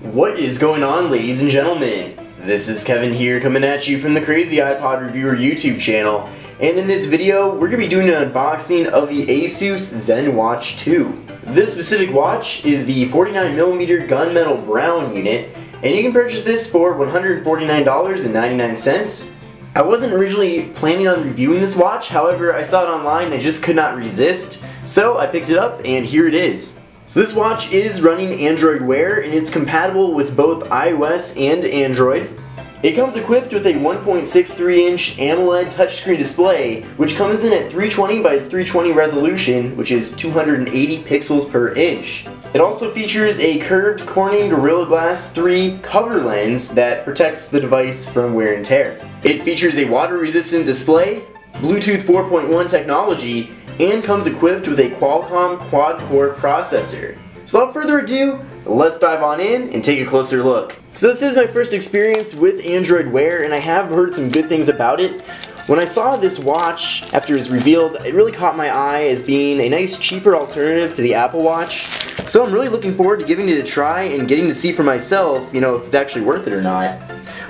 What is going on, ladies and gentlemen? This is Kevin here, coming at you from the Crazy iPod Reviewer YouTube channel, and in this video we're going to be doing an unboxing of the ASUS ZenWatch 2. This specific watch is the 49mm gunmetal brown unit, and you can purchase this for $149.99. I wasn't originally planning on reviewing this watch, however I saw it online and I just could not resist, so I picked it up and here it is. So this watch is running Android Wear and it's compatible with both iOS and Android. It comes equipped with a 1.63-inch AMOLED touchscreen display, which comes in at 320 by 320 resolution, which is 280 pixels per inch. It also features a curved Corning Gorilla Glass 3 cover lens that protects the device from wear and tear. It features a water-resistant display, Bluetooth 4.1 technology, and comes equipped with a Qualcomm quad-core processor. So without further ado, let's dive on in and take a closer look. So this is my first experience with Android Wear, and I have heard some good things about it. When I saw this watch after it was revealed, it really caught my eye as being a nice cheaper alternative to the Apple Watch. So I'm really looking forward to giving it a try and getting to see for myself, if it's actually worth it or not.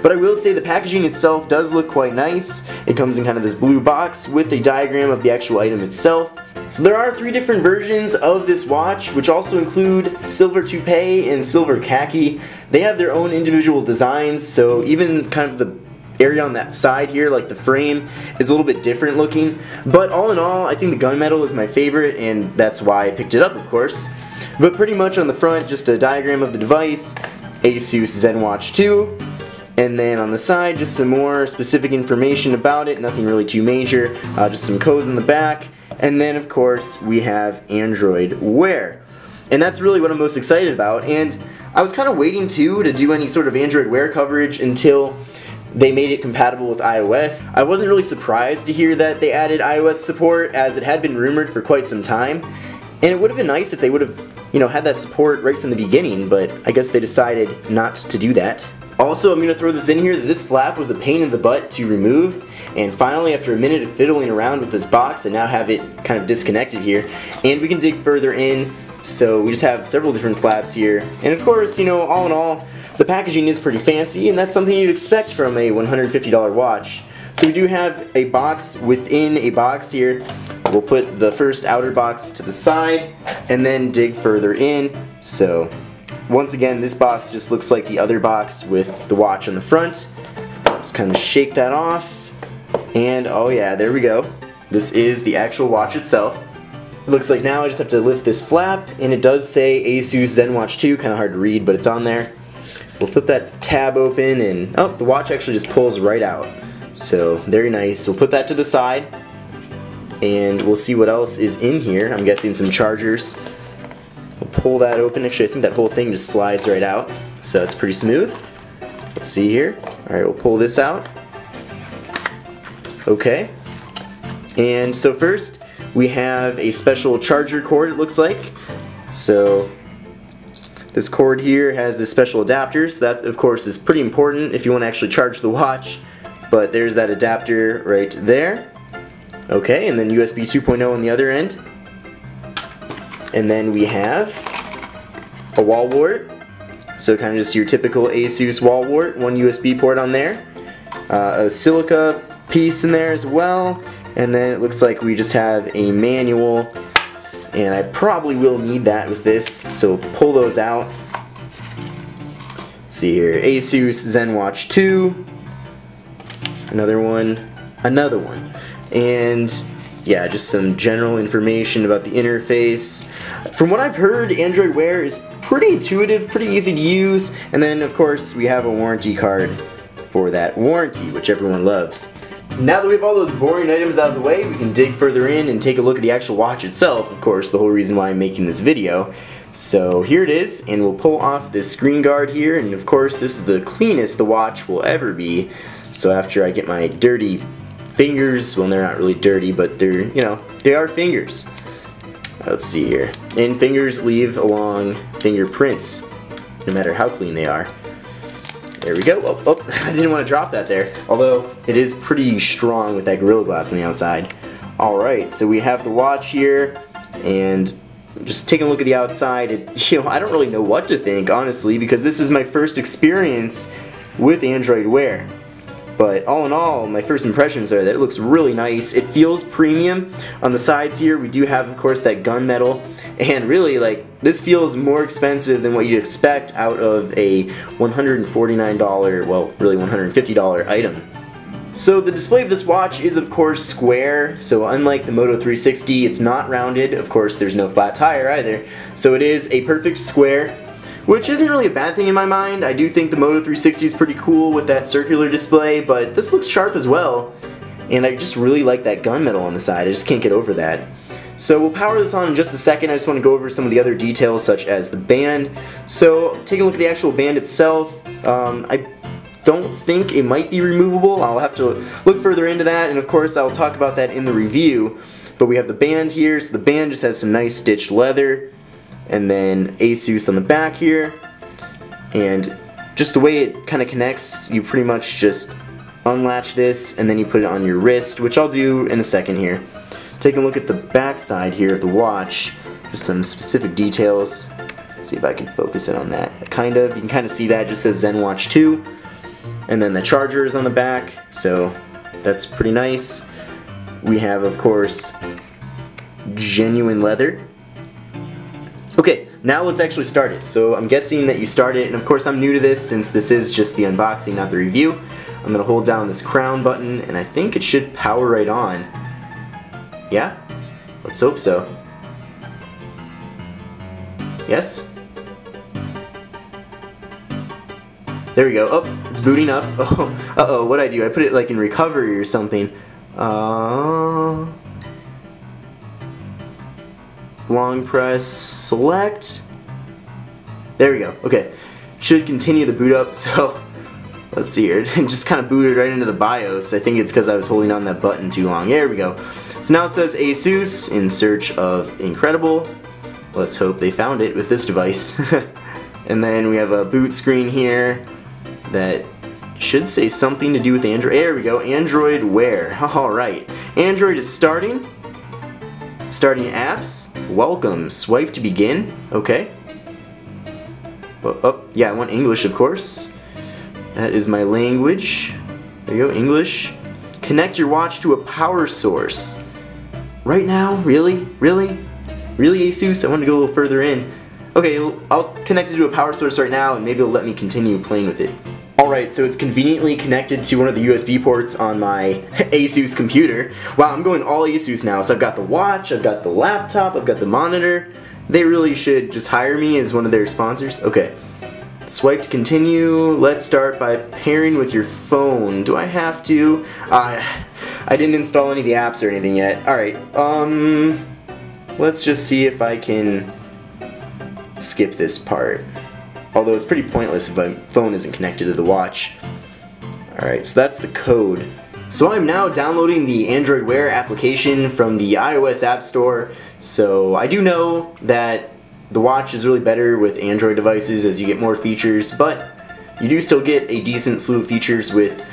But I will say the packaging itself does look quite nice. It comes in kind of this blue box with a diagram of the actual item itself. So there are 3 different versions of this watch, which also include silver toupee and silver khaki. They have their own individual designs, so even kind of the area on that side here, like the frame, is a little bit different looking. But all in all, I think the gunmetal is my favorite, and that's why I picked it up, of course. But pretty much on the front, just a diagram of the device, ASUS ZenWatch 2. And then on the side, just some more specific information about it, nothing really too major, just some codes in the back. And then of course we have Android Wear. And that's really what I'm most excited about, and I was kind of waiting too to do any sort of Android Wear coverage until they made it compatible with iOS. I wasn't really surprised to hear that they added iOS support, as it had been rumored for quite some time. And it would have been nice if they would have, had that support right from the beginning, but I guess they decided not to do that. Also, I'm going to throw this in here that this flap was a pain in the butt to remove, and finally after a minute of fiddling around with this box I now have it kind of disconnected here, and we can dig further in. So we just have several different flaps here, and of course, all in all, the packaging is pretty fancy, and that's something you'd expect from a $150 watch. So we do have a box within a box here. We'll put the first outer box to the side and then dig further in. So once again, this box just looks like the other box with the watch on the front. Just kind of shake that off, and oh yeah, there we go. This is the actual watch itself. It looks like now I just have to lift this flap, and it does say ASUS ZenWatch 2, kind of hard to read, but it's on there. We'll flip that tab open, and oh, the watch actually just pulls right out. So very nice. We'll put that to the side, and we'll see what else is in here. I'm guessing some chargers. We'll pull that open. Actually, I think that whole thing just slides right out, so it's pretty smooth. Let's see here. Alright, we'll pull this out. Okay. And so first, we have a special charger cord, it looks like. So this cord here has this special adapter, so that of course is pretty important if you want to actually charge the watch. But there's that adapter right there. Okay, and then USB 2.0 on the other end. And then we have a wall wart, so kind of just your typical ASUS wall wart, one USB port on there, a silica piece in there as well, and then it looks like we just have a manual, and I probably will need that with this, so pull those out. Let's see here, ASUS ZenWatch 2, another one, and yeah, just some general information about the interface. From what I've heard, Android Wear is pretty intuitive, pretty easy to use, and then of course we have a warranty card for that warranty, which everyone loves. Now that we have all those boring items out of the way, we can dig further in and take a look at the actual watch itself, of course, the whole reason why I'm making this video. So here it is, and we'll pull off this screen guard here, and of course this is the cleanest the watch will ever be. So after I get my dirty fingers, well, they're not really dirty, but they're, they are fingers. Let's see here. And fingers leave along fingerprints, no matter how clean they are. There we go. Oh, I didn't want to drop that there. Although, it is pretty strong with that Gorilla Glass on the outside. Alright, so we have the watch here, and just taking a look at the outside, I don't really know what to think, honestly, because this is my first experience with Android Wear. But all in all, my first impressions are that it looks really nice. It feels premium. On the sides here, we do have, of course, that gunmetal. And really, like, this feels more expensive than what you'd expect out of a $149, well, really $150 item. So the display of this watch is, of course, square. So unlike the Moto 360, it's not rounded. Of course, there's no flat tire either. So it is a perfect square, which isn't really a bad thing in my mind. I do think the Moto 360 is pretty cool with that circular display, but this looks sharp as well. And I just really like that gunmetal on the side. I just can't get over that. So we'll power this on in just a second. I just want to go over some of the other details, such as the band. So taking a look at the actual band itself, I don't think it might be removable. I'll have to look further into that, and of course I'll talk about that in the review. But we have the band here, so the band just has some nice stitched leather, and then ASUS on the back here. And just the way it kind of connects, you pretty much just unlatch this and then you put it on your wrist, which I'll do in a second here. Taking a look at the back side here of the watch, just some specific details. Let's see if I can focus in on that. You can kind of see that, it just says ZenWatch 2. And then the charger is on the back, so that's pretty nice. We have, of course, genuine leather. Okay, now let's actually start it. So I'm guessing that you start it, and of course I'm new to this since this is just the unboxing, not the review. I'm going to hold down this crown button, and I think it should power right on. Yeah? Let's hope so. Yes? There we go. Oh, it's booting up. Oh, uh-oh, what'd I do? I put it like in recovery or something. Long press select. There we go. Okay. Should continue the boot up, so let's see here. It just kind of booted right into the BIOS. I think it's because I was holding on that button too long. There we go. So now it says ASUS in search of incredible. Let's hope they found it with this device. And then we have a boot screen here that should say something to do with Android. There we go, Android Wear. Alright, Android is starting. Starting apps. Welcome. Swipe to begin. Okay. Oh, yeah, I want English, of course. That is my language. There you go, English. Connect your watch to a power source. Right now? Really? Really? Really, ASUS? I want to go a little further in. Okay, I'll connect it to a power source right now, and maybe it'll let me continue playing with it. Alright, so it's conveniently connected to one of the USB ports on my ASUS computer. Wow, I'm going all ASUS now. So I've got the watch, I've got the laptop, I've got the monitor. They really should just hire me as one of their sponsors. Okay. Swipe to continue. Let's start by pairing with your phone. Do I have to? I didn't install any of the apps or anything yet. Alright, let's just see if I can skip this part. Although it's pretty pointless if my phone isn't connected to the watch. Alright, so that's the code. So I'm now downloading the Android Wear application from the iOS App Store. So I do know that the watch is really better with Android devices as you get more features, but you do still get a decent slew of features with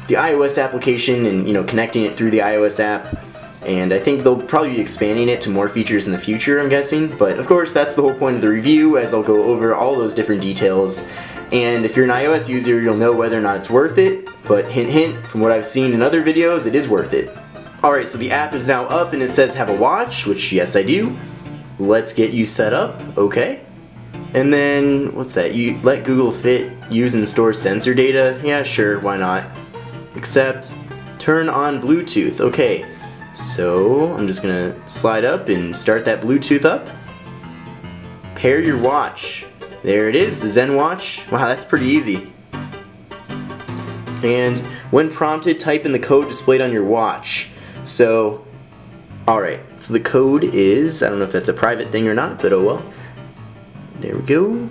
the iOS application and, connecting it through the iOS app. And I think they'll probably be expanding it to more features in the future, I'm guessing. But of course, that's the whole point of the review, as I'll go over all those different details. And if you're an iOS user, you'll know whether or not it's worth it. But hint hint, from what I've seen in other videos, it is worth it. Alright, so the app is now up and it says have a watch, which yes I do. Let's get you set up, okay. And then, what's that? You let Google Fit use and store sensor data? Yeah, sure, why not? Except, turn on Bluetooth, okay. So, I'm just gonna slide up and start that Bluetooth up. Pair your watch. There it is, the ZenWatch. Wow, that's pretty easy. And when prompted, type in the code displayed on your watch. So, alright, so the code is, I don't know if that's a private thing or not, but oh well. There we go.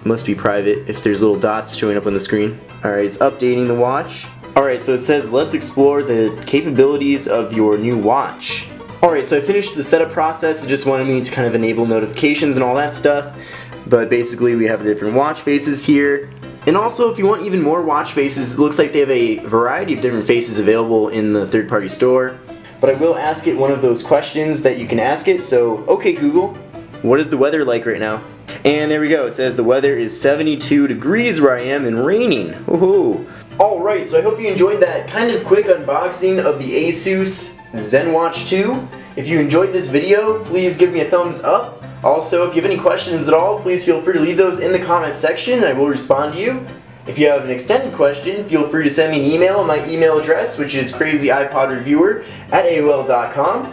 Must be private if there's little dots showing up on the screen. Alright, it's updating the watch. Alright, so it says let's explore the capabilities of your new watch. Alright, so I finished the setup process. It just wanted me to kind of enable notifications and all that stuff. But basically we have the different watch faces here. And also, if you want even more watch faces, it looks like they have a variety of different faces available in the third-party store. but I will ask it one of those questions that you can ask it. So, okay Google, what is the weather like right now? And there we go, it says the weather is 72 degrees where I am and raining. Woohoo! Alright, so I hope you enjoyed that kind of quick unboxing of the ASUS ZenWatch 2. If you enjoyed this video, please give me a thumbs up. Also, if you have any questions at all, please feel free to leave those in the comments section and I will respond to you. If you have an extended question, feel free to send me an email on my email address, which is crazyiPodReviewer@AOL.com.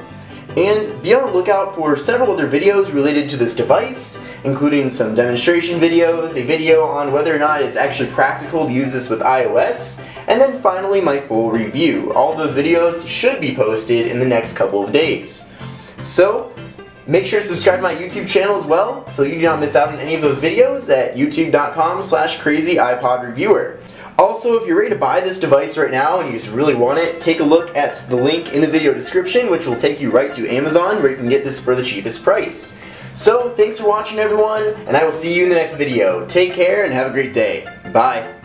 And be on the lookout for several other videos related to this device, including some demonstration videos, a video on whether or not it's actually practical to use this with iOS, and then finally my full review. All those videos should be posted in the next couple of days. So, make sure to subscribe to my YouTube channel as well, so you do not miss out on any of those videos at youtube.com/crazyiPodReviewer. Also, if you're ready to buy this device right now and you just really want it, take a look at the link in the video description, which will take you right to Amazon, where you can get this for the cheapest price. So, thanks for watching everyone, and I will see you in the next video. Take care and have a great day. Bye.